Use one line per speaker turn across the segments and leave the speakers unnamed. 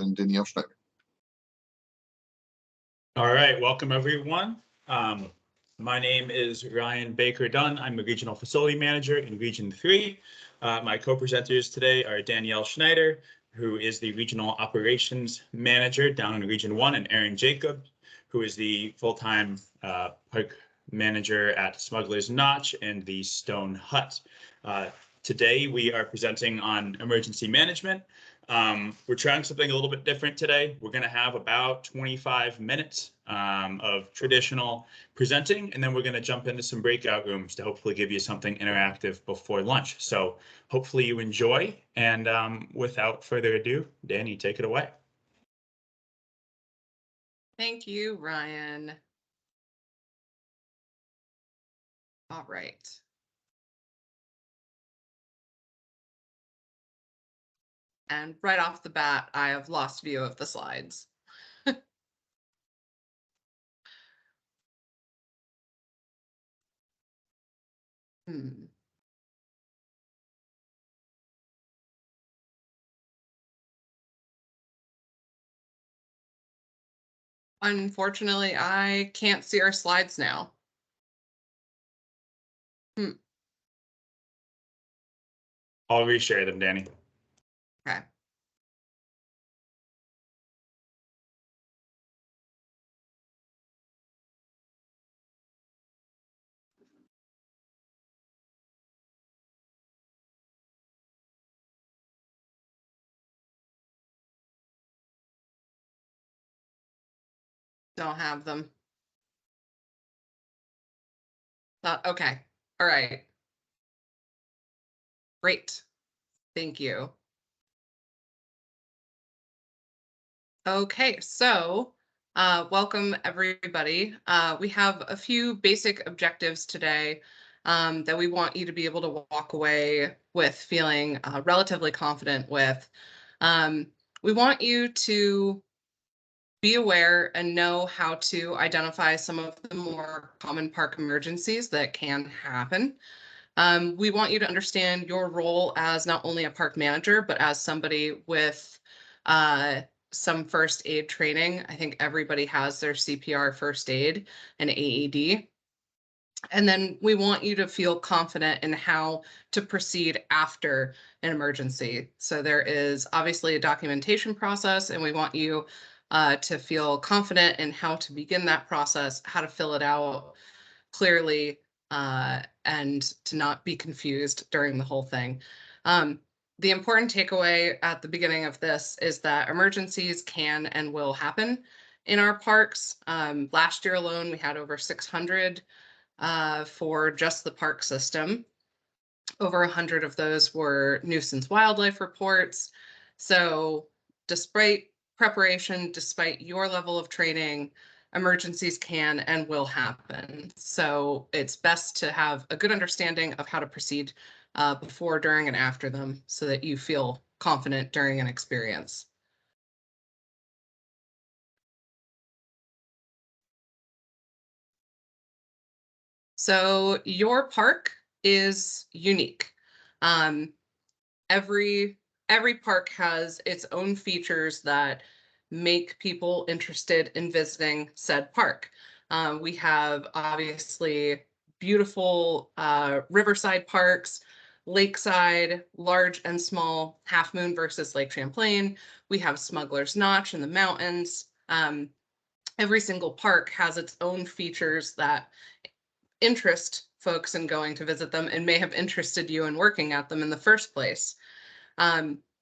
and Danielle Schneider.
All right, welcome everyone. My name is Ryan Baker Dunn. I'm the Regional Facility Manager in Region 3. My co-presenters today are Danielle Schneider, who is the Regional Operations Manager down in Region 1, and Aaron Jacobs, who is the full-time park manager at Smuggler's Notch and the Stone Hut. Today we are presenting on emergency management. We're trying something a little bit different today. We're going to have about 25 minutes of traditional presenting, and then we're going to jump into some breakout rooms to hopefully give you something interactive before lunch. So hopefully you enjoy, and without further ado, Danny, take it away.
Thank you, Ryan. All right. And right off the bat, I have lost view of the slides. Unfortunately, I can't see our slides now.
I'll reshare them, Danny.
Okay. Don't have them. Okay. All right. Great. Thank you. Okay, so welcome everybody. We have a few basic objectives today that we want you to be able to walk away with feeling relatively confident with. We want you to be aware and know how to identify some of the more common park emergencies that can happen. We want you to understand your role as not only a park manager, but as somebody with some first aid training. I think everybody has their CPR, first aid, and AED. And then we want you to feel confident in how to proceed after an emergency. So there is obviously a documentation process, and we want you to feel confident in how to begin that process, how to fill it out clearly, and to not be confused during the whole thing. The important takeaway at the beginning of this is that emergencies can and will happen in our parks. Last year alone, we had over 600 for just the park system. Over 100 of those were nuisance wildlife reports. So despite preparation, despite your level of training, emergencies can and will happen. So it's best to have a good understanding of how to proceed before, during, and after them so that you feel confident during an experience. So your park is unique. Every park has its own features that make people interested in visiting said park. We have obviously beautiful riverside parks, lakeside, large and small, Half Moon versus Lake Champlain. We have Smuggler's Notch in the mountains. Every single park has its own features that interest folks in going to visit them and may have interested you in working at them in the first place.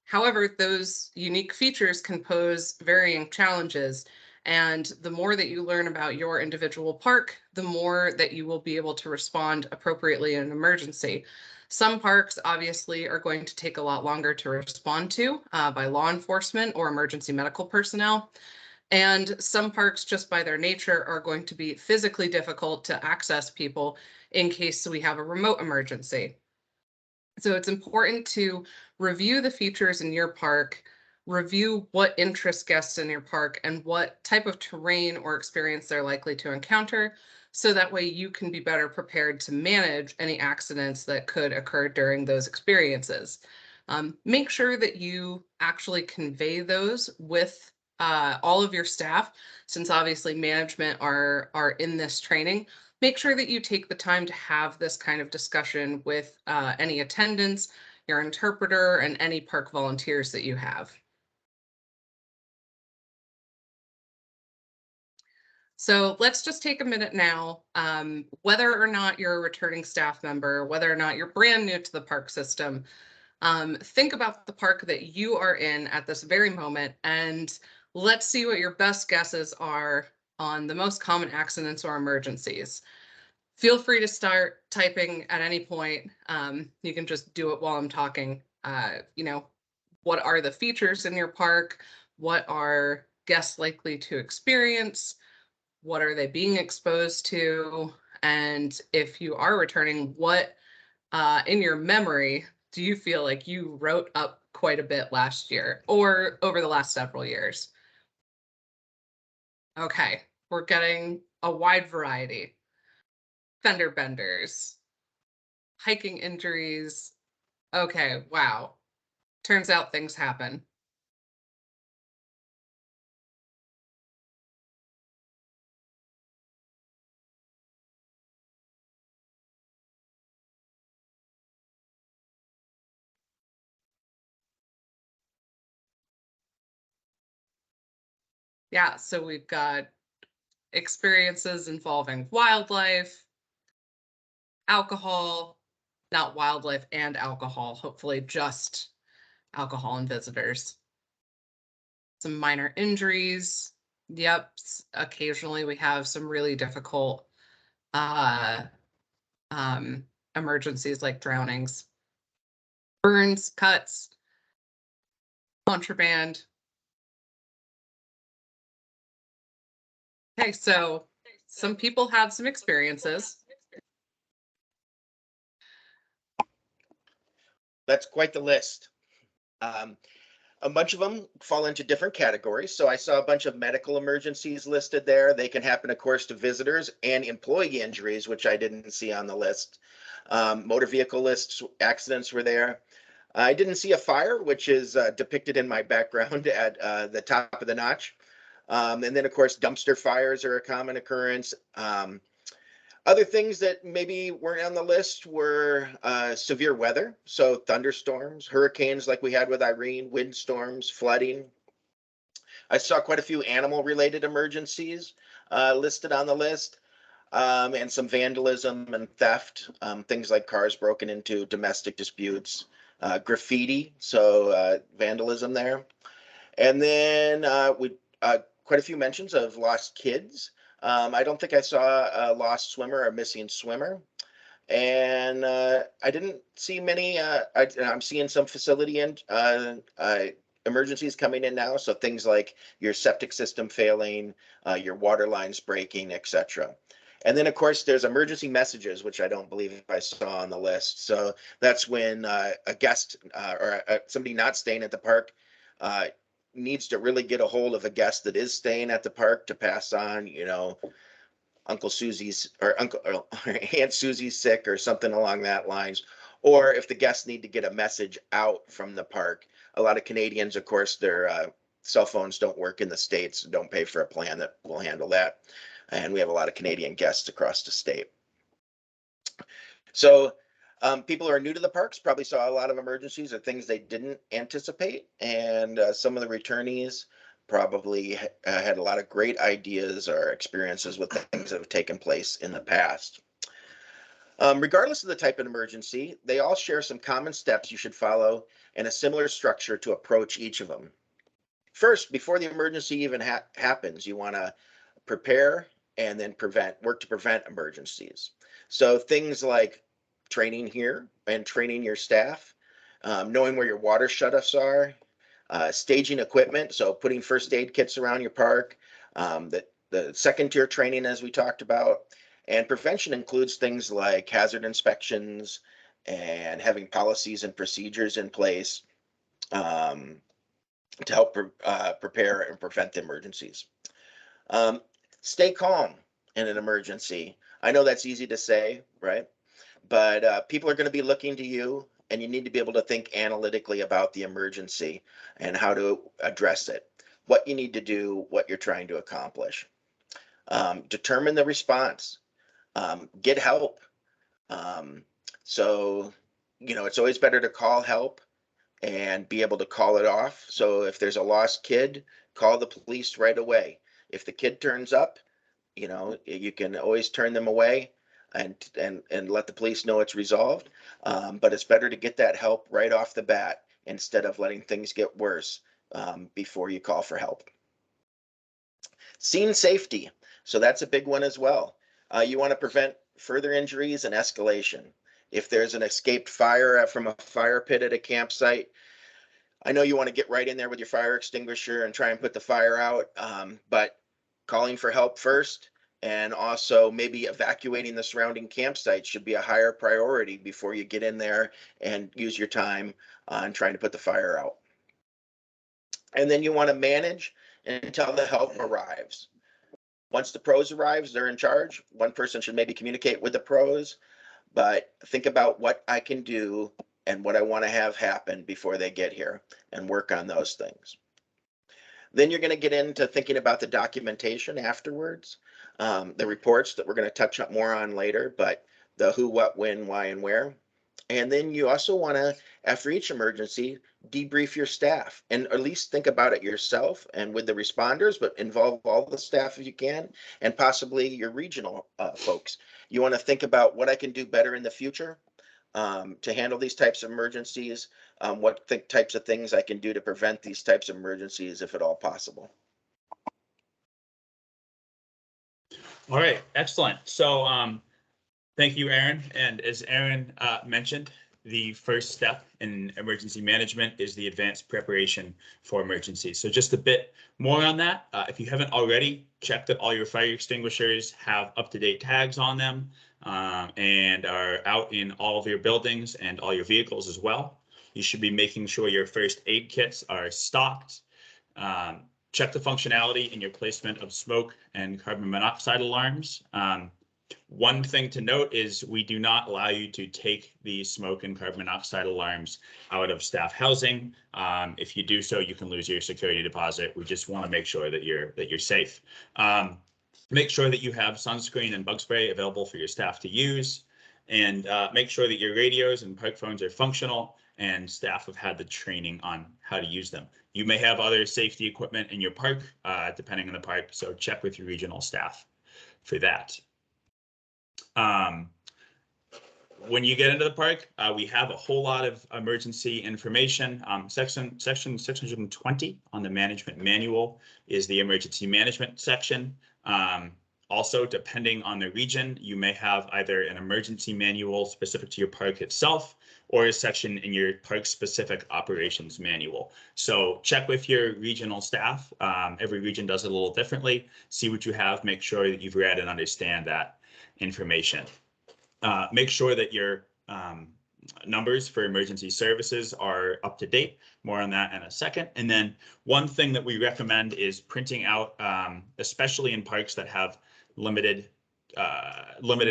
However, those unique features can pose varying challenges, and the more that you learn about your individual park, the more that you will be able to respond appropriately in an emergency. Some parks obviously are going to take a lot longer to respond to by law enforcement or emergency medical personnel. And some parks, just by their nature, are going to be physically difficult to access people in case we have a remote emergency. So it's important to review the features in your park, review what interests guests in your park and what type of terrain or experience they're likely to encounter, so that way you can be better prepared to manage any accidents that could occur during those experiences. Make sure that you actually convey those with all of your staff, since obviously management are in this training. Make sure that you take the time to have this kind of discussion with any attendants, your interpreter, and any park volunteers that you have. So let's just take a minute now. Whether or not you're a returning staff member, whether or not you're brand new to the park system, think about the park that you are in at this very moment, and let's see what your best guesses are on the most common accidents or emergencies. Feel free to start typing at any point. You can just do it while I'm talking. What are the features in your park? What are guests likely to experience? What are they being exposed to? And if you are returning, what in your memory do you feel like you wrote up quite a bit last year or over the last several years? Okay, we're getting a wide variety. Fender benders, hiking injuries. Okay, wow. Turns out things happen. Yeah, so we've got experiences involving wildlife, alcohol, not wildlife and alcohol, hopefully just alcohol and visitors. Some minor injuries. Yep, occasionally we have some really difficult uh, emergencies like drownings, burns, cuts, contraband. Okay, so some people have some experiences.
That's quite the list. A bunch of them fall into different categories. So I saw a bunch of medical emergencies listed there. They can happen, of course, to visitors, and employee injuries, which I didn't see on the list. Motor vehicle lists, accidents were there. I didn't see a fire, which is depicted in my background at the top of the notch. And then, of course, dumpster fires are a common occurrence. Other things that maybe weren't on the list were severe weather. So thunderstorms, hurricanes like we had with Irene, windstorms, flooding. I saw quite a few animal related emergencies listed on the list, and some vandalism and theft, things like cars broken into, domestic disputes, graffiti, so vandalism there. And then quite a few mentions of lost kids. I don't think I saw a lost swimmer or missing swimmer. And I didn't see many. I'm seeing some facility and emergencies coming in now. So things like your septic system failing, your water lines breaking, etc. And then, of course, there's emergency messages, which I don't believe I saw on the list. So that's when a guest or somebody not staying at the park needs to really get a hold of a guest that is staying at the park to pass on, Uncle Susie's or Aunt Susie's sick or something along that lines. Or if the guests need to get a message out from the park. A lot of Canadians, of course, their cell phones don't work in the States, don't pay for a plan that will handle that. And we have a lot of Canadian guests across the state. So people who are new to the parks probably saw a lot of emergencies or things they didn't anticipate. And some of the returnees probably had a lot of great ideas or experiences with things that have taken place in the past. Regardless of the type of emergency, they all share some common steps you should follow and a similar structure to approach each of them. First, before the emergency even happens, you want to prepare and then work to prevent emergencies. So things like training here and training your staff, knowing where your water shutoffs are, staging equipment, so putting first aid kits around your park, the second tier training as we talked about, and prevention includes things like hazard inspections and having policies and procedures in place to help prepare and prevent emergencies. Stay calm in an emergency. I know that's easy to say, right? But people are going to be looking to you and you need to be able to think analytically about the emergency and how to address it, what you need to do, what you're trying to accomplish. Determine the response. Get help. So, it's always better to call help and be able to call it off. So if there's a lost kid, call the police right away. If the kid turns up, you can always turn them away and let the police know it's resolved. But it's better to get that help right off the bat instead of letting things get worse before you call for help. Scene safety. So that's a big one as well. You want to prevent further injuries and escalation. If there's an escaped fire from a fire pit at a campsite, I know you want to get right in there with your fire extinguisher and try and put the fire out, but calling for help first and also maybe evacuating the surrounding campsite should be a higher priority before you get in there and use your time on trying to put the fire out. And then you want to manage until the help arrives. Once the pros arrives, they're in charge. One person should maybe communicate with the pros, but think about what I can do and what I want to have happen before they get here and work on those things. Then you're going to get into thinking about the documentation afterwards, the reports that we're going to touch up more on later, but the who, what, when, why, and where. And then you also want to, after each emergency, debrief your staff and at least think about it yourself and with the responders, but involve all the staff if you can, and possibly your regional folks. You want to think about what I can do better in the future to handle these types of emergencies, what types of things I can do to prevent these types of emergencies if at all possible.
All right, excellent. So thank you, Aaron. And as Aaron mentioned, the first step in emergency management is the advanced preparation for emergencies. So just a bit more on that. If you haven't already, check that all your fire extinguishers have up-to-date tags on them and are out in all of your buildings and all your vehicles as well. You should be making sure your first aid kits are stocked. Check the functionality in your placement of smoke and carbon monoxide alarms. One thing to note is we do not allow you to take the smoke and carbon monoxide alarms out of staff housing. If you do so, you can lose your security deposit. We just want to make sure that you're safe. Make sure that you have sunscreen and bug spray available for your staff to use, and make sure that your radios and park phones are functional and staff have had the training on how to use them. You may have other safety equipment in your park, depending on the park, so check with your regional staff for that. When you get into the park, we have a whole lot of emergency information. Section 620 on the management manual is the emergency management section. Also, depending on the region, you may have either an emergency manual specific to your park itself or a section in your park specific operations manual. So check with your regional staff. Every region does it a little differently. See what you have, make sure that you've read and understand that information. Make sure that your numbers for emergency services are up to date. More on that in a second. And then one thing that we recommend is printing out, especially in parks that have limited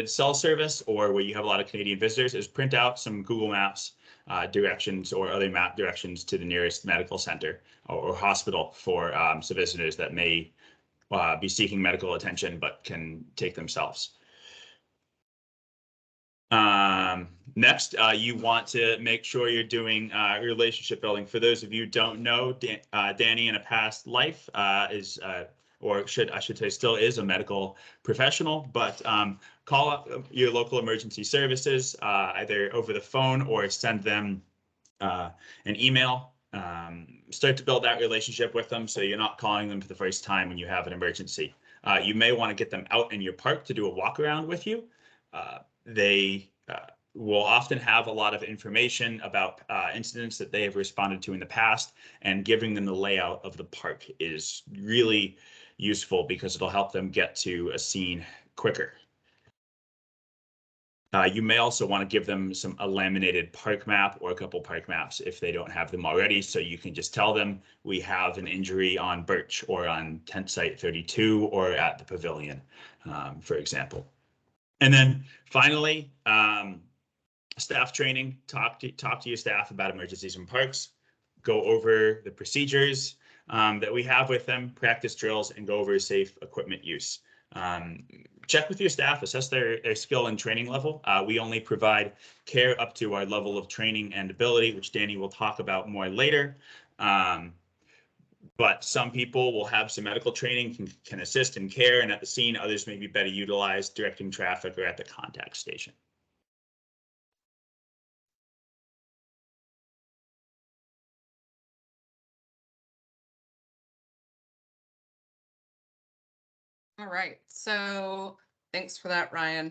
cell service or where you have a lot of Canadian visitors, is print out some Google Maps directions or other map directions to the nearest medical center or hospital for some visitors that may be seeking medical attention but can take themselves. Next, you want to make sure you're doing relationship building. For those of you who don't know, Danny in a past life is, or I should say still is a medical professional, but call up your local emergency services either over the phone or send them an email. Start to build that relationship with them so you're not calling them for the first time when you have an emergency. You may want to get them out in your park to do a walk around with you. They will often have a lot of information about incidents that they have responded to in the past, and giving them the layout of the park is really useful because it'll help them get to a scene quicker. You may also want to give them a laminated park map or a couple park maps if they don't have them already, so you can just tell them we have an injury on Birch or on tent site 32 or at the pavilion, for example. And then finally, staff training, talk to your staff about emergencies in parks, go over the procedures that we have with them, practice drills, and go over safe equipment use. Check with your staff, assess their skill and training level. We only provide care up to our level of training and ability, which Danny will talk about more later. But some people will have some medical training, can assist in care and at the scene. Others may be better utilized directing traffic or at the contact station.
All right, so thanks for that, Ryan.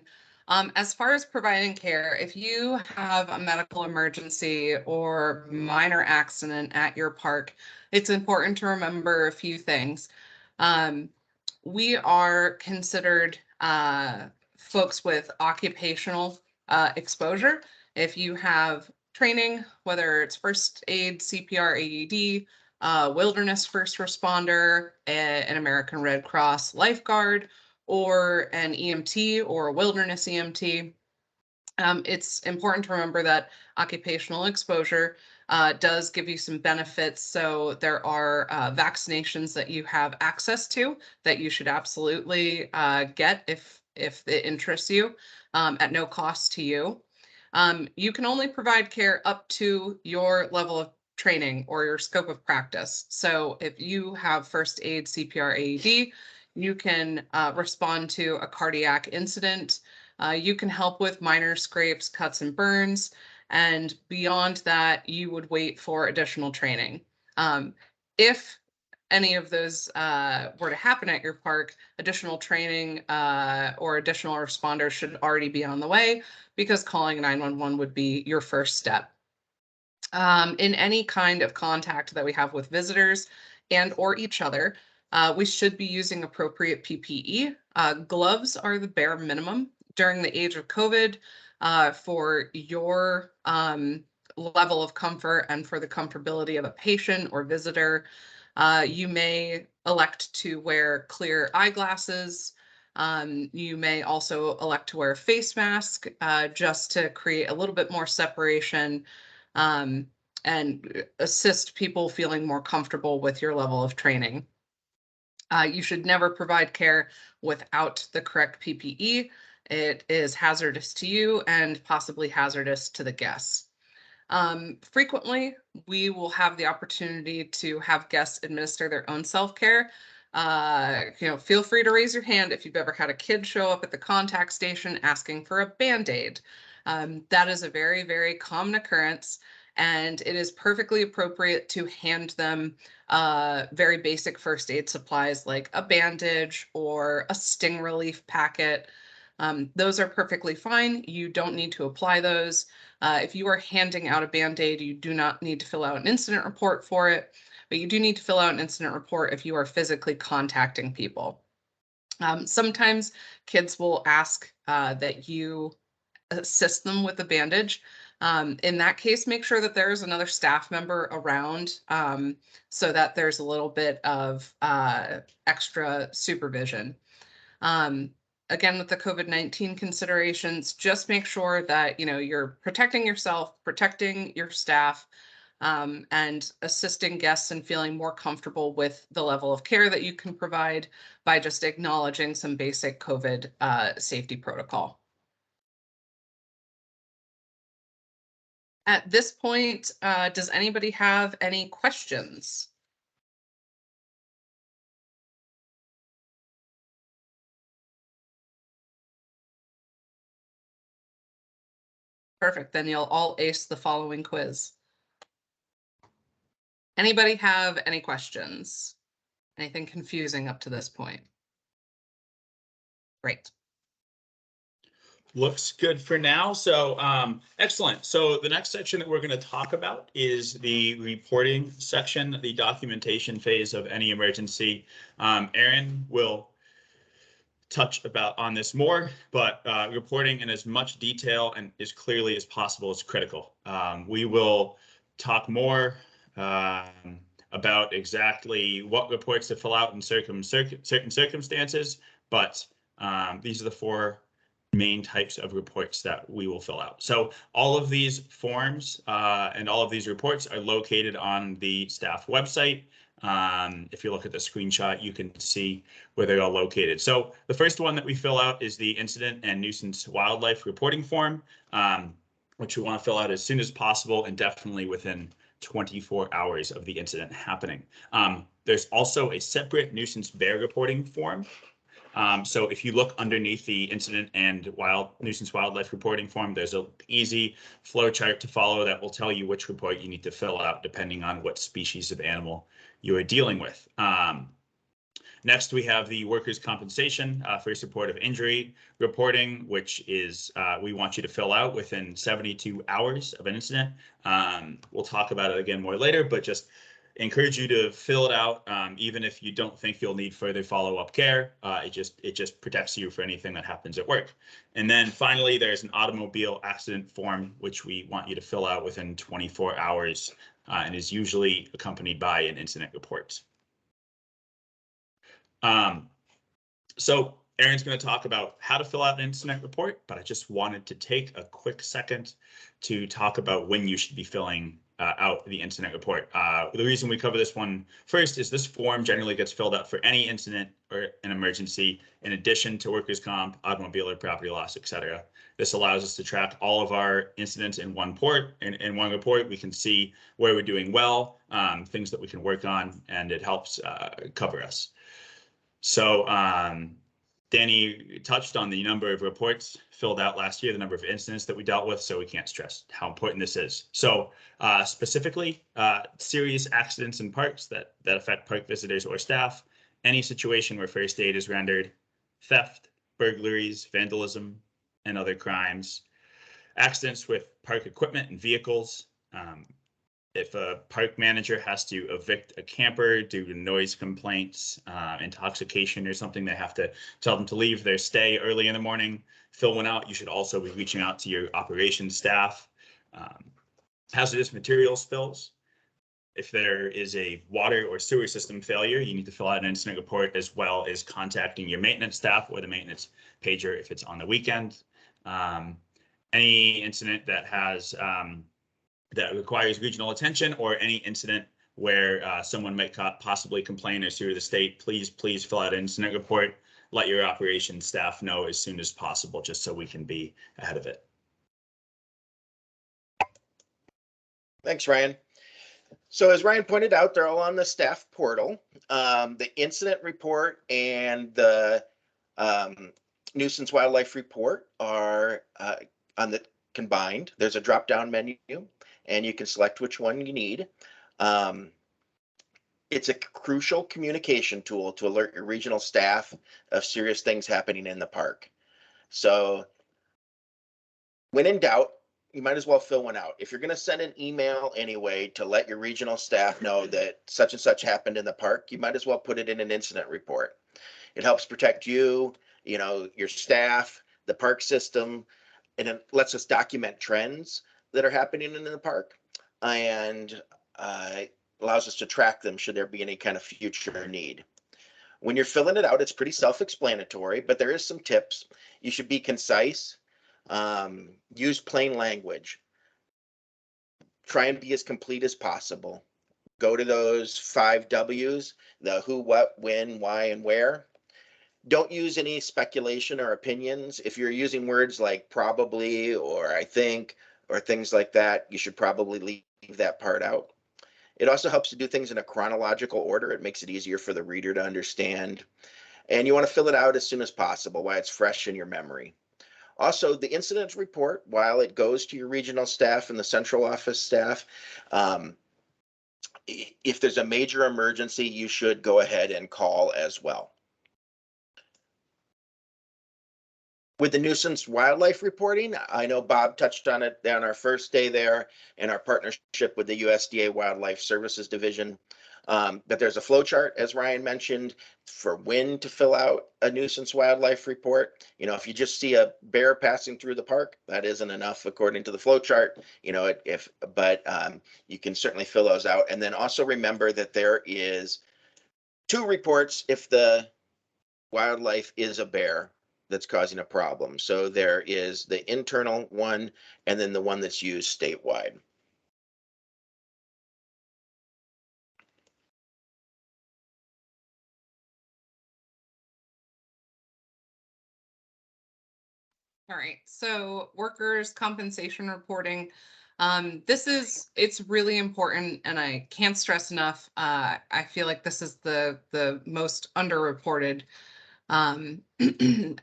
As far as providing care, if you have a medical emergency or minor accident at your park, it's important to remember a few things. We are considered folks with occupational exposure. If you have training, whether it's first aid, CPR, AED, wilderness first responder, an American Red Cross lifeguard, or an EMT or a wilderness EMT. It's important to remember that occupational exposure does give you some benefits. So there are vaccinations that you have access to that you should absolutely get if it interests you at no cost to you. You can only provide care up to your level of training or your scope of practice. So if you have first aid, CPR, AED, you can respond to a cardiac incident. You can help with minor scrapes, cuts, and burns. And beyond that, you would wait for additional training. If any of those were to happen at your park, additional training or additional responders should already be on the way, because calling 911 would be your first step. In any kind of contact that we have with visitors and or each other, we should be using appropriate PPE. Gloves are the bare minimum during the age of COVID for your level of comfort and for the comfortability of a patient or visitor. You may elect to wear clear eyeglasses. You may also elect to wear a face mask just to create a little bit more separation and assist people feeling more comfortable with your level of training. You should never provide care without the correct PPE. It is hazardous to you and possibly hazardous to the guests. Frequently, we will have the opportunity to have guests administer their own self-care. Feel free to raise your hand if you've ever had a kid show up at the contact station asking for a Band-Aid. That is a very, very common occurrence, and it is perfectly appropriate to hand them very basic first aid supplies like a bandage or a sting relief packet. Those are perfectly fine. You don't need to apply those. If you are handing out a Band-Aid, you do not need to fill out an incident report for it, but you do need to fill out an incident report if you are physically contacting people. Sometimes kids will ask that you assist them with the bandage. In that case, make sure that there's another staff member around so that there's a little bit of extra supervision. Again, with the COVID-19 considerations, just make sure that you're protecting yourself, protecting your staff, and assisting guests in feeling more comfortable with the level of care that you can provide by just acknowledging some basic COVID safety protocol. At this point, does anybody have any questions? Perfect, then you'll all ace the following quiz. Anybody have any questions? Anything confusing up to this point? Great.
Looks good for now. So excellent. So the next section that we're going to talk about is the reporting section, the documentation phase of any emergency. Aaron will touch on this more, but reporting in as much detail and as clearly as possible is critical. We will talk more about exactly what reports to fill out in certain circumstances, but these are the four main types of reports that we will fill out. So all of these forms and all of these reports are located on the staff website. If you look at the screenshot, you can see where they're all located. So the first one that we fill out is the incident and nuisance wildlife reporting form, which we want to fill out as soon as possible and definitely within 24 hours of the incident happening. There's also a separate nuisance bear reporting form. So if you look underneath the incident and nuisance wildlife reporting form, there's an easy flow chart to follow that will tell you which report you need to fill out depending on what species of animal you are dealing with. Next, we have the workers' compensation first report of injury reporting, which is we want you to fill out within 72 hours of an incident. We'll talk about it again more later, but just encourage you to fill it out, even if you don't think you'll need further follow-up care. It just protects you for anything that happens at work. And then finally, there's an automobile accident form, which we want you to fill out within 24 hours and is usually accompanied by an incident report. So Aaron's going to talk about how to fill out an incident report, but I just wanted to take a quick second to talk about when you should be filling out the incident report. The reason we cover this one first is this form generally gets filled out for any incident or an emergency, in addition to workers' comp, automobile or property loss, etc. This allows us to track all of our incidents in one in one report. We can see where we're doing well, things that we can work on, and it helps cover us. So Danny touched on the number of reports filled out last year, the number of incidents that we dealt with, so we can't stress how important this is. So specifically, serious accidents in parks that affect park visitors or staff, any situation where first aid is rendered, theft, burglaries, vandalism, and other crimes, accidents with park equipment and vehicles, if a park manager has to evict a camper due to noise complaints, intoxication or something, they have to tell them to leave their stay early in the morning, fill one out. You should also be reaching out to your operations staff. Hazardous material spills. If there is a water or sewer system failure, you need to fill out an incident report, as well as contacting your maintenance staff or the maintenance pager if it's on the weekend. Any incident that has that requires regional attention, or any incident where someone might possibly complain or sue the state, please fill out an incident report. Let your operations staff know as soon as possible, just so we can be ahead of it.
Thanks, Ryan. So as Ryan pointed out, they're all on the staff portal. The incident report and the nuisance wildlife report are on the combined. There's a drop-down menu, and you can select which one you need. It's a crucial communication tool to alert your regional staff of serious things happening in the park. So when in doubt, you might as well fill one out. If you're going to send an email anyway to let your regional staff know that such and such happened in the park, you might as well put it in an incident report. It helps protect you, your staff, the park system, and it lets us document trends that are happening in the park, and allows us to track them should there be any kind of future need. When you're filling it out, it's pretty self-explanatory, but there is some tips. You should be concise, use plain language, try and be as complete as possible. Go to those 5 W's, the who, what, when, why, and where. Don't use any speculation or opinions. If you're using words like probably or I think or things like that, you should probably leave that part out. It also helps to do things in a chronological order. It makes it easier for the reader to understand. And you want to fill it out as soon as possible while it's fresh in your memory. Also, the incident report, while it goes to your regional staff and the central office staff, if there's a major emergency, you should go ahead and call as well. With the nuisance wildlife reporting, I know Bob touched on it on our first day there in our partnership with the USDA Wildlife Services Division. But there's a flow chart, as Ryan mentioned, for when to fill out a nuisance wildlife report. If you just see a bear passing through the park, that isn't enough according to the flow chart. But you can certainly fill those out. And then also remember that there is 2 reports if the wildlife is a bear. that's causing a problem. So there is the internal one and then the one that's used statewide.
All right, so workers' compensation reporting. It's really important, and I can't stress enough. I feel like this is the most underreported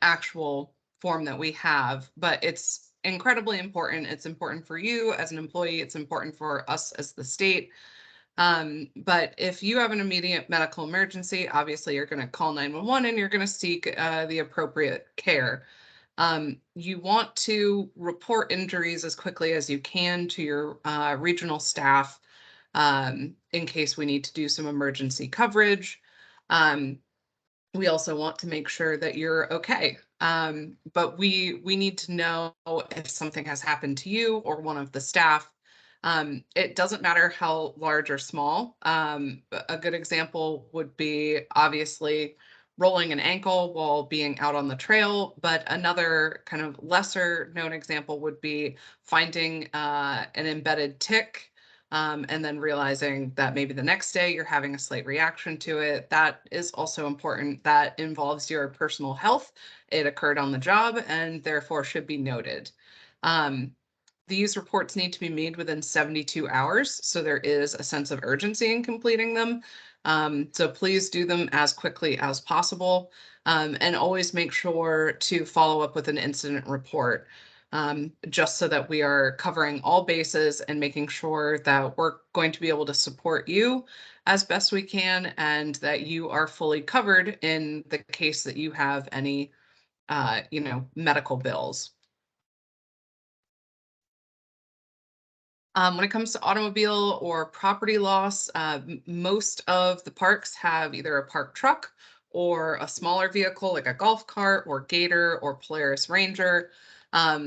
actual form that we have, but it's incredibly important. It's important for you as an employee. It's important for us as the state. But if you have an immediate medical emergency, obviously you're going to call 911 and you're going to seek the appropriate care. You want to report injuries as quickly as you can to your regional staff in case we need to do some emergency coverage. We also want to make sure that you're okay. But we need to know if something has happened to you or one of the staff. It doesn't matter how large or small. A good example would be obviously rolling an ankle while being out on the trail, but another kind of lesser known example would be finding an embedded tick and then realizing that maybe the next day you're having a slight reaction to it. That is also important. That involves your personal health. It occurred on the job and therefore should be noted. These reports need to be made within 72 hours, so there is a sense of urgency in completing them. So please do them as quickly as possible, and always make sure to follow up with an incident report, just so that we are covering all bases and making sure that we're going to be able to support you as best we can and that you are fully covered in the case that you have any, medical bills. When it comes to automobile or property loss, most of the parks have either a park truck or a smaller vehicle like a golf cart or Gator or Polaris Ranger.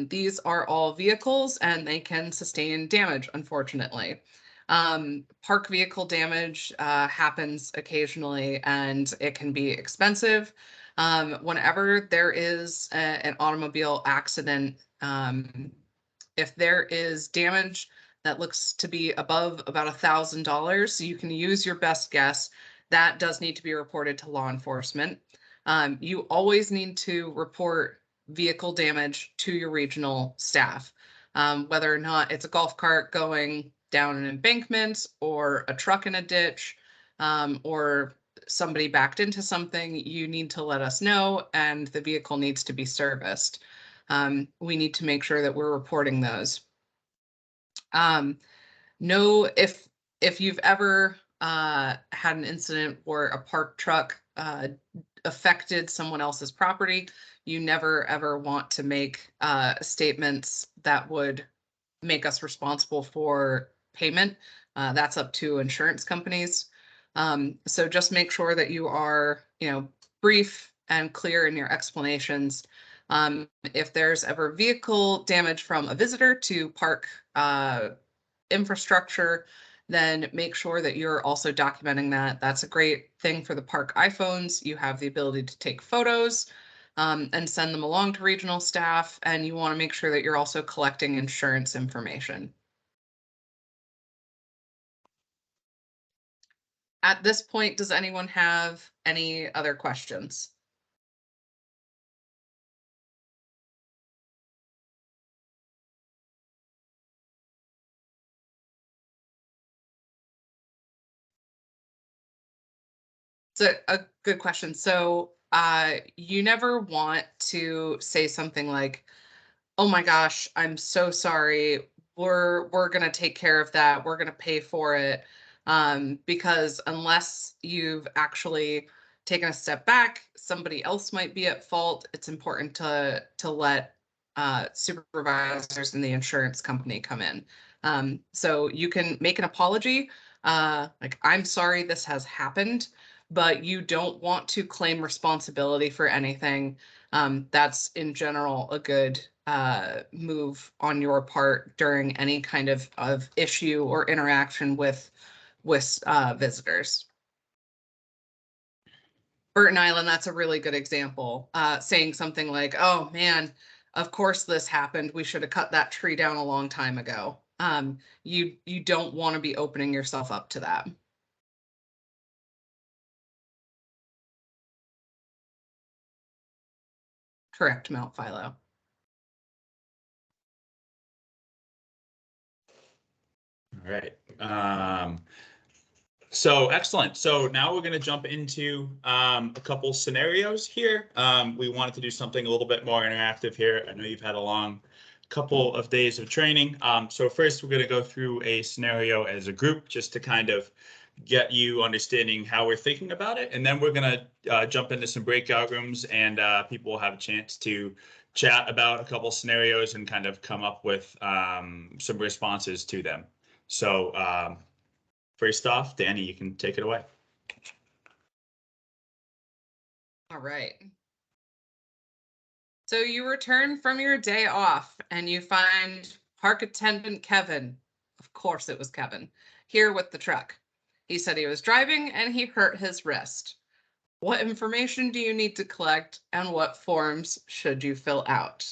These are all vehicles and they can sustain damage, unfortunately. Park vehicle damage happens occasionally and it can be expensive. Whenever there is an automobile accident, if there is damage that looks to be above about $1,000, you can use your best guess. That does need to be reported to law enforcement. You always need to report vehicle damage to your regional staff, whether or not it's a golf cart going down an embankment or a truck in a ditch, or somebody backed into something. You need to let us know and the vehicle needs to be serviced. We need to make sure that we're reporting those. Know if you've ever had an incident where a park truck affected someone else's property, you never ever want to make statements that would make us responsible for payment. That's up to insurance companies. So just make sure that you are, brief and clear in your explanations. If there's ever vehicle damage from a visitor to park infrastructure, then make sure that you're also documenting that. That's a great thing for the park iPhones. You have the ability to take photos and send them along to regional staff, and you want to make sure that you're also collecting insurance information. At this point, does anyone have any other questions? It's a good question. So you never want to say something like, oh my gosh, I'm so sorry. We're gonna take care of that. We're gonna pay for it. Because unless you've actually taken a step back, somebody else might be at fault. It's important to let supervisors and the insurance company come in. So you can make an apology, like, I'm sorry this has happened, but you don't want to claim responsibility for anything. That's in general a good move on your part during any kind of issue or interaction with visitors. Burton Island, that's a really good example. Saying something like, oh man, of course this happened. We should have cut that tree down a long time ago. You don't want to be opening yourself up to that. Correct, Mount Philo.
All right. So excellent. So now we're going to jump into a couple scenarios here. We wanted to do something a little bit more interactive here. I know you've had a long couple of days of training. So first, we're going to go through a scenario as a group just to kind of get you understanding how we're thinking about it. And then we're going to jump into some breakout rooms, and people will have a chance to chat about a couple scenarios and kind of come up with some responses to them. So first off, Danny, you can take it away.
All right. So you return from your day off and you find park attendant Kevin. Of course it was Kevin, here with the truck. He said he was driving and he hurt his wrist. What information do you need to collect and what forms should you fill out?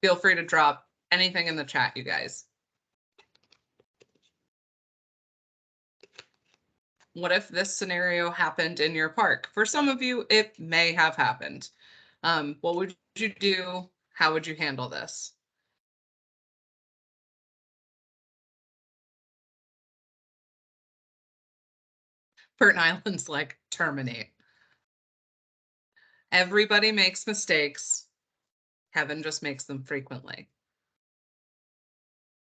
Feel free to drop anything in the chat, you guys. What if this scenario happened in your park? For some of you, it may have happened. What would you do? How would you handle this? Burton Island's like terminate. Everybody makes mistakes. Kevin just makes them frequently.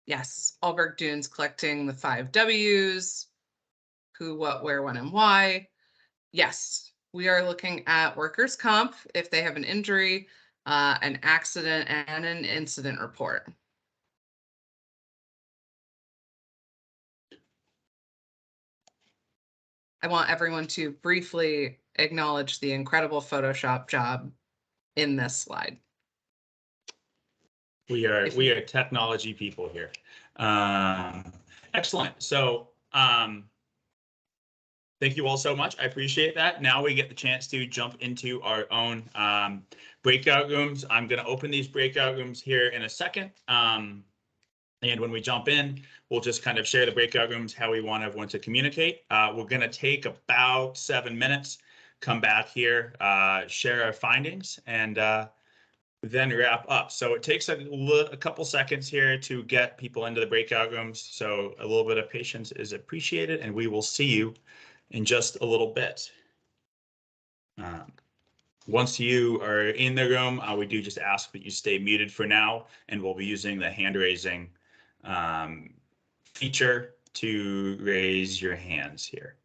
Yes, Alberg Dunes collecting the 5 W's. Who, what, where, when, and why. Yes, we are looking at workers' comp if they have an injury, an accident, and an incident report. I want everyone to briefly acknowledge the incredible Photoshop job in this slide.
We are technology people here. Excellent. So thank you all so much. I appreciate that. Now we get the chance to jump into our own breakout rooms. I'm going to open these breakout rooms here in a second. And when we jump in, we'll just kind of share the breakout rooms, how we want everyone to communicate. We're going to take about 7 minutes, come back here, share our findings, and then wrap up. So it takes a couple seconds here to get people into the breakout rooms. So a little bit of patience is appreciated, and we will see you in just a little bit. Once you are in the room, we do just ask that you stay muted for now, and we'll be using the hand raising feature to raise your hands here.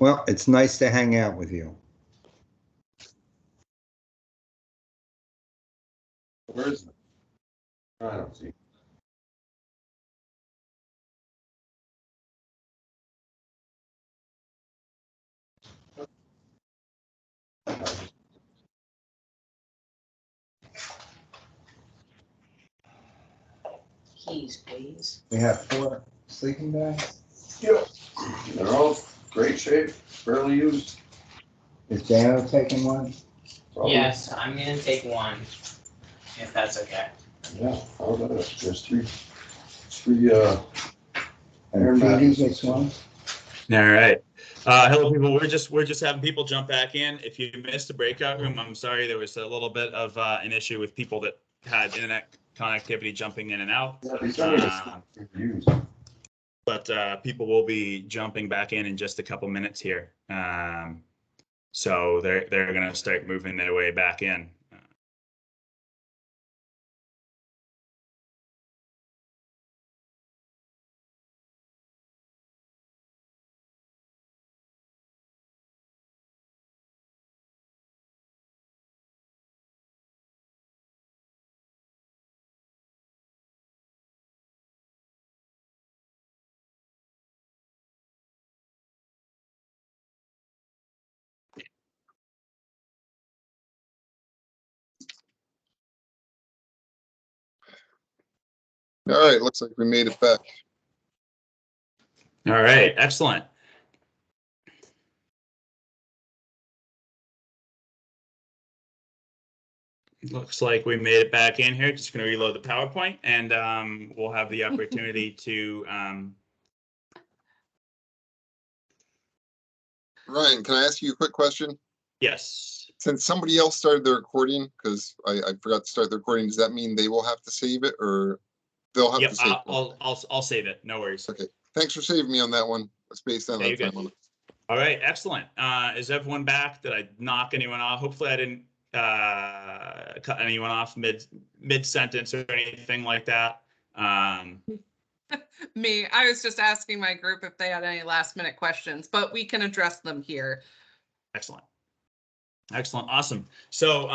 Well, it's nice to hang out with you.
Where is it? I don't see.
Keys, please.
We have 4 sleeping bags.
Yep. They're all great shape, barely used.
Is Dano taking one?
Probably.
Yes, I'm gonna take one, if that's okay.
Yeah, how about it? There's three,
And Petey gets one?
All right. Hello, people. We're just having people jump back in. If you missed the breakout room, I'm sorry. There was a little bit of an issue with people that had internet connectivity jumping in and out.
yeah, they sent me this used.
But people will be jumping back in just a couple minutes here. So they're going to start moving their way back in.
All right, looks like we made it back.
All right, excellent. Looks like we made it back in here. Just going to reload the PowerPoint, and we'll have the opportunity to.
Ryan, can I ask you a quick question?
Yes.
Since somebody else started the recording, because I forgot to start the recording, does that mean they will have to save it, or they'll have
Yep.
to save it?
I'll save it. No worries.
Okay. Thanks for saving me on that one. It's based on
Yeah,
that
you're
time
good.
limit.
All right, excellent. Is everyone back? Did I knock anyone off? Hopefully I didn't cut anyone off mid sentence or anything like that.
Me, I was just asking my group if they had any last minute questions, but we can address them here.
Excellent. Excellent. Awesome. So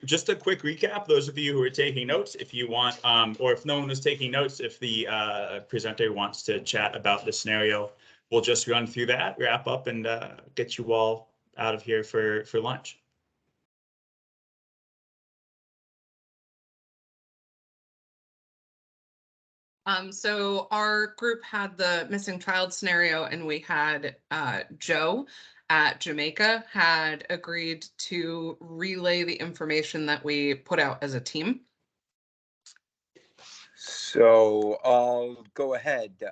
just a quick recap, those of you who are taking notes, if you want, or if no one is taking notes, if the presenter wants to chat about the scenario, we'll just run through that, wrap up, and get you all out of here for lunch.
So our group had the missing child scenario, and we had Joe at Jamaica had agreed to relay the information that we put out as a team.
So I'll go ahead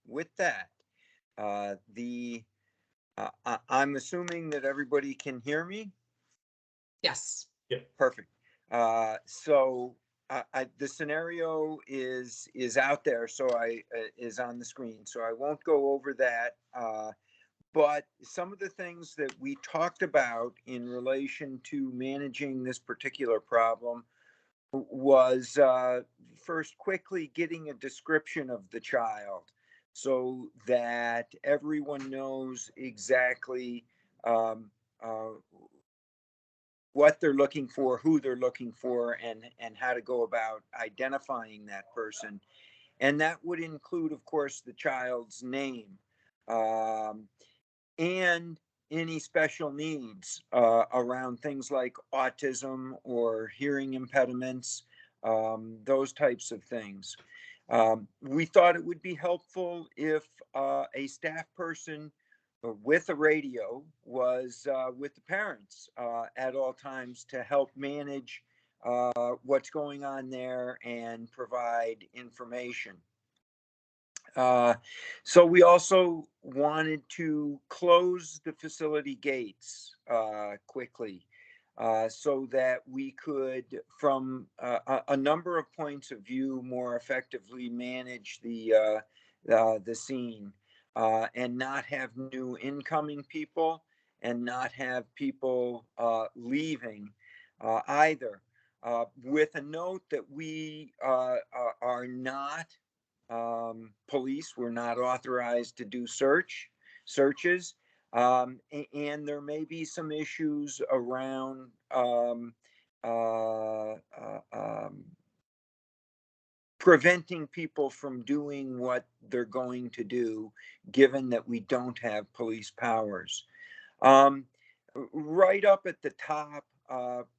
with that. I'm assuming that everybody can hear me.
Yes.
Perfect. So the scenario is out there, so is on the screen. So I won't go over that. But some of the things that we talked about in relation to managing this particular problem was first quickly getting a description of the child so that everyone knows exactly what they're looking for, who they're looking for, and how to go about identifying that person. And that would include, of course, the child's name and any special needs around things like autism or hearing impediments, those types of things. We thought it would be helpful if a staff person with a radio was with the parents at all times to help manage what's going on there and provide information. So we also wanted to close the facility gates quickly so that we could, from a number of points of view, more effectively manage the scene and not have new incoming people and not have people leaving either. With a note that we are not police. We're not authorized to do search. searches. And there may be some issues around preventing people from doing what they're going to do, given that we don't have police powers. Right up at the top,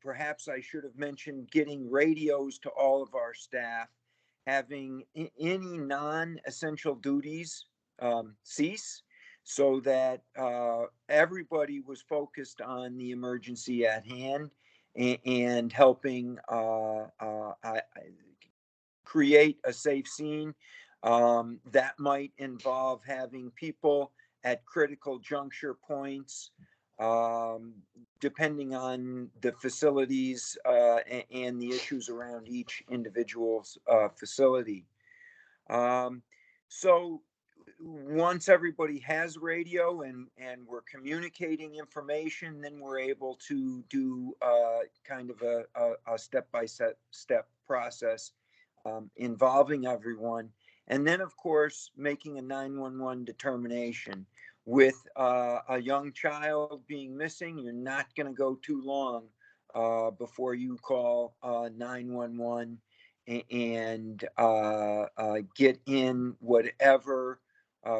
perhaps I should have mentioned getting radios to all of our staff, having any non-essential duties cease, so that everybody was focused on the emergency at hand and helping create a safe scene. That might involve having people at critical juncture points, depending on the facilities and the issues around each individual's facility. So once everybody has radio and we're communicating information, then we're able to do kind of a step-by-step process involving everyone. And then, of course, making a 911 determination. With a young child being missing, you're not going to go too long before you call 911 and get in whatever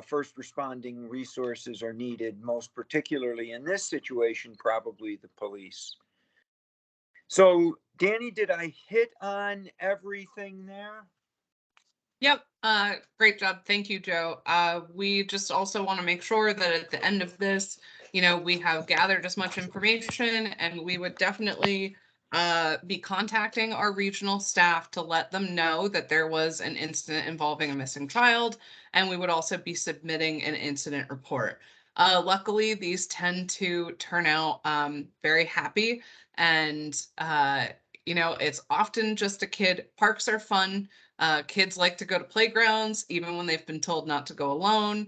first responding resources are needed, most particularly in this situation, probably the police. So, Danny, did I hit on everything there?
Yep. Great job. Thank you, Joe. We just also want to make sure that at the end of this, we have gathered as much information, and we would definitely be contacting our regional staff to let them know that there was an incident involving a missing child, and we would also be submitting an incident report. Luckily, these tend to turn out very happy, and it's often just a kid. Parks are fun. Kids like to go to playgrounds, even when they've been told not to go alone.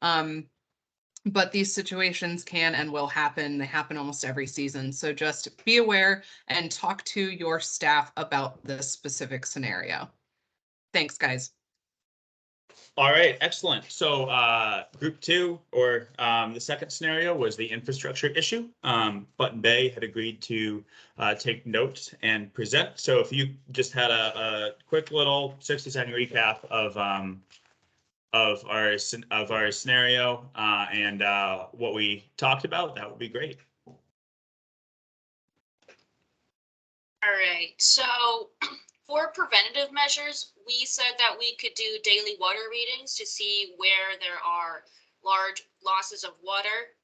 But these situations can and will happen. They happen almost every season. So just be aware and talk to your staff about this specific scenario. Thanks, guys.
All right, excellent. So group two, or the second scenario, was the infrastructure issue. Button Bay had agreed to take notes and present. So if you just had a quick little 60-second recap of our scenario and what we talked about, that would be great.
All right, so for preventative measures, we said that we could do daily water readings to see where there are large losses of water.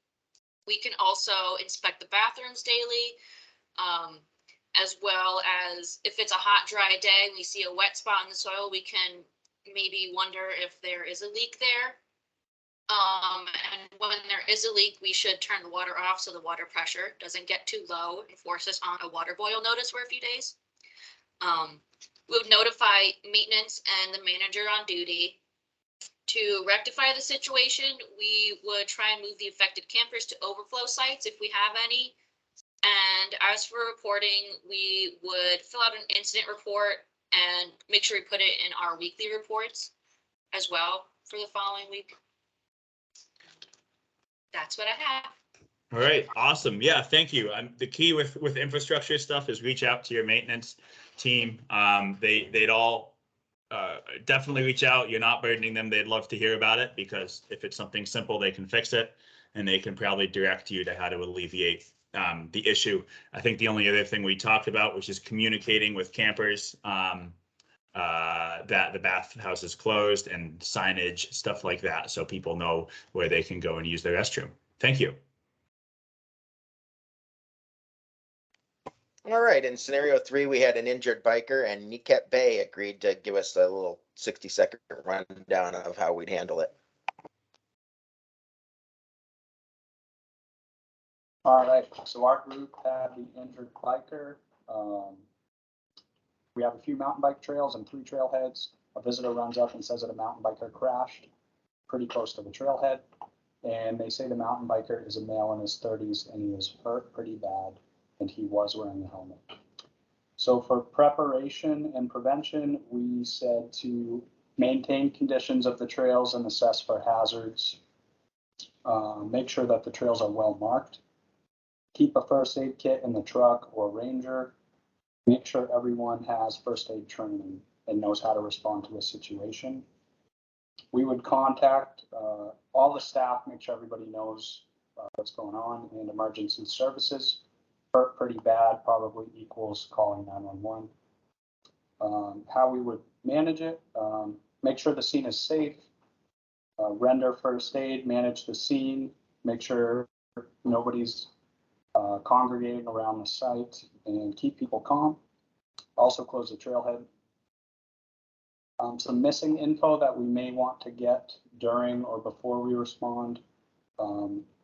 We can also inspect the bathrooms daily, as well as if it's a hot, dry day and we see a wet spot in the soil, we can maybe wonder if there is a leak there. And when there is a leak, we should turn the water off so the water pressure doesn't get too low and force us on a water boil notice for a few days. We would notify maintenance and the manager on duty. To rectify the situation, we would try and move the affected campers to overflow sites if we have any. And as for reporting, we would fill out an incident report and make sure we put it in our weekly reports as well for the following week. That's what I have.
All right, awesome. Yeah, thank you. The key with infrastructure stuff is reach out to your maintenance team. They'd all definitely reach out. You're not burdening them. They'd love to hear about it, because if it's something simple, they can fix it, and they can probably direct you to how to alleviate the issue. I think the only other thing we talked about, which is communicating with campers, that the bathhouse is closed, and signage, stuff like that, so people know where they can go and use the restroom. Thank you.
All right, in scenario 3, we had an injured biker, and Kneecap Bay agreed to give us a little 60-second rundown of how we'd handle it.
All right, so our group had the injured biker. We have a few mountain bike trails and 3 trailheads. A visitor runs up and says that a mountain biker crashed pretty close to the trailhead. And they say the mountain biker is a male in his 30s and he was hurt pretty bad, and he was wearing a helmet. So for preparation and prevention, we said to maintain conditions of the trails and assess for hazards. Make sure that the trails are well marked. Keep a first aid kit in the truck or Ranger. Make sure everyone has first aid training and knows how to respond to a situation. We would contact all the staff, make sure everybody knows what's going on, and emergency services. Hurt pretty bad probably equals calling 911. How we would manage it, make sure the scene is safe, render first aid, manage the scene, make sure nobody's congregating around the site, and keep people calm. Also close the trailhead. Some missing info that we may want to get during or before we respond.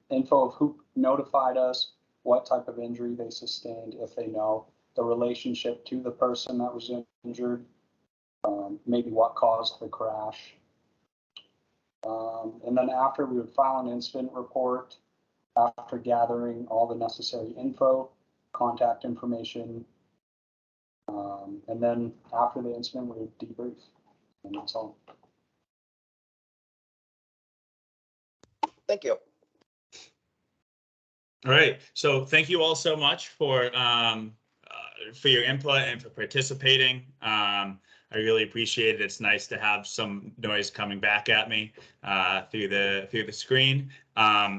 Info of who notified us, what type of injury they sustained, if they know, the relationship to the person that was injured, maybe what caused the crash. And then after, we would file an incident report after gathering all the necessary info, contact information. And then after the incident, we would debrief, and that's all.
Thank you.
All right, so thank you all so much for your input and for participating. I really appreciate it. It's nice to have some noise coming back at me through the screen.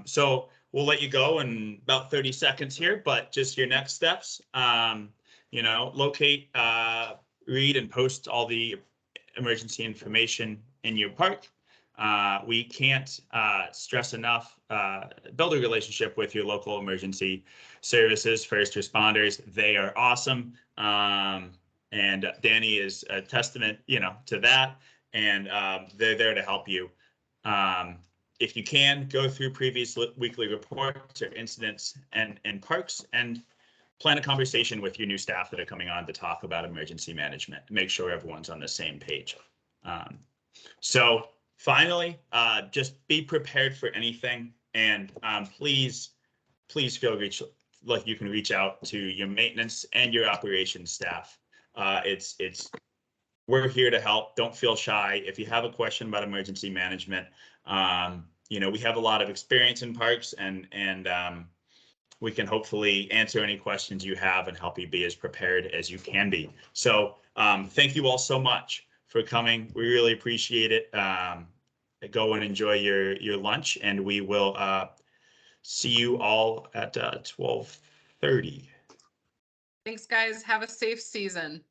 So we'll let you go in about 30 seconds here, but just your next steps. Locate, read, and post all the emergency information in your park. We can't stress enough, build a relationship with your local emergency services, first responders. They are awesome. And Danny is a testament, to that. And they're there to help you. If you can, go through previous weekly reports or incidents and parks, and plan a conversation with your new staff that are coming on to talk about emergency management. Make sure everyone's on the same page. So finally, just be prepared for anything, and please feel like you can reach out to your maintenance and your operations staff. We're here to help. Don't feel shy. If you have a question about emergency management, we have a lot of experience in parks, and we can hopefully answer any questions you have and help you be as prepared as you can be. So thank you all so much for coming. We really appreciate it. Go and enjoy your lunch, and we will see you all at 12:30.
Thanks, guys. Have a safe season.